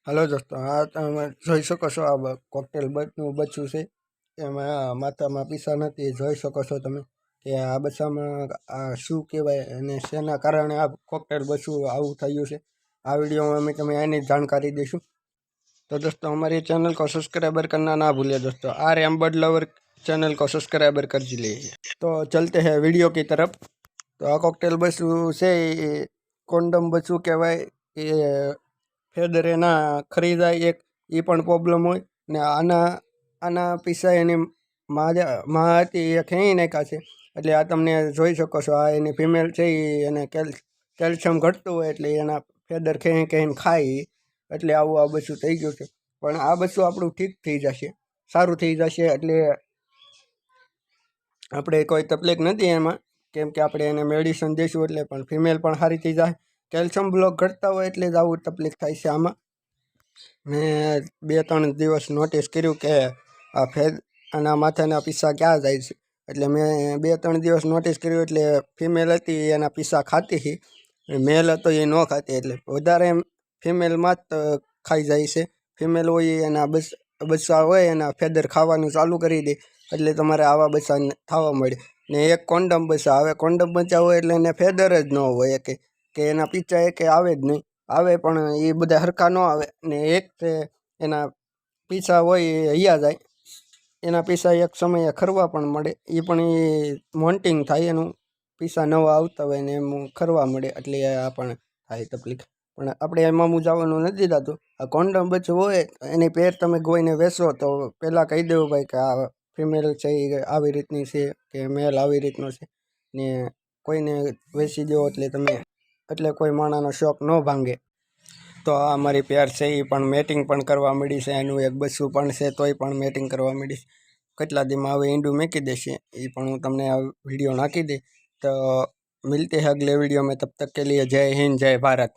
Hello दोस्तों, हाँ તમે જોઈ શકો છો આ કોકટેલ બર્ડનું બચ્ચું છે. એમાં માથામાં પીસા નથી. જોઈ શકો છો તમે કે આ બચ્ચામાં આ શું કહેવાય અને શેના કારણે આ કોકટેલ બચ્ચું આવું થયું છે. આ વિડીયોમાં અમે તમે આની જાણકારી દઈશું. तो दोस्तों हमारी चैनल को सब्सक्राइबर करना ना भूलिए दोस्तों. आ रहे हम बर्ड लवर चैनल को सब्सक्राइबर कर लीजिए. तो चलते हैं वीडियो की तरफ. तो आ कॉकटेल बच्चू से कोंडम बच्चू कहवाय એ ફેદરે ના ખરીદાય એક એ પણ પ્રોબ્લેમ હોય ને આના પીસા એની માં હતી એ ખેંચી નાખ્યા છે. એટલે આ તમને જોઈ શકો છો, આ એની ફિમેલ છે એને કેલ્શિયમ ઘટતું હોય એટલે એના ફેદર ખેંચીને ખાય એટલે આવું આ બચ્ચું થઈ ગયું છે. પણ આ બચ્ચું આપણું ઠીક થઈ જશે, સારું થઈ જશે. એટલે આપણે કોઈ તકલીફ નથી એમાં, કેમ કે આપણે એને મેડિસિન દઈશું એટલે પણ ફિમેલ પણ સારી થઈ જાય. કેલ્શિયમ બ્લોક ઘટતા હોય એટલે જ આવું તકલીફ થાય છે. આમાં મેં 2-3 દિવસ નોટિસ કર્યું કે આ આના માથાના પીસા ક્યાં જાય છે. એટલે મેં 2-3 દિવસ નોટિસ કર્યું એટલે ફિમેલ હતી એના પીસા ખાતી હતી, મેલ હતો એ ન ખાતી. એટલે વધારે ફિમેલમાં જ ખાઈ જાય છે. ફિમેલ હોય એના બચ્ચા હોય એના ફેદર ખાવાનું ચાલુ કરી દે એટલે તમારે આવા બચ્ચા થવા મળે. ને એક કોન્ડમ બચ્ચા આવે, કોન્ડમ બચ્ચા હોય એટલે એને ફેદર જ ન હોય કે એના પીચા કે આવે જ નહીં. આવે પણ એ બધા હરખા ન આવે ને એક એના પીછા હોય એ હૈયા જાય. એના પીછા એક સમયે ખરવા પણ મળે, એ પણ એ મોન્ટિંગ થાય, એનું પીછા નવા આવતા હોય ને એમ ખરવા મળે એટલે આ પણ થાય તકલીફ. પણ આપણે એમાં મૂંઝાવાનું નથી થતું. આ કોન્ડમ બચ્ચું હોય એની પેર તમે કોઈને વેચો તો પહેલાં કહી દેવું ભાઈ કે આ ફિમેલ છે એ આવી રીતની છે કે મેલ આવી રીતનો છે, ને કોઈને વેચી દો એટલે કોઈ માણાનો શોખ ન ભાંગે. તો આ અમારી પેર છે એ પણ મેટિંગ પણ કરવા મળી છે. એનું એક બચ્ચું પણ છે તોય પણ મેટિંગ કરવા મળી. કેટલા દીમાં હવે ઈંડું મૂકી દેશે એ પણ હું તમને આ વિડીયો નાખી દઈ. તો મિલતે હૈ અગલે वीडियो में, तब तक के लिए जय हिंद जय भारत.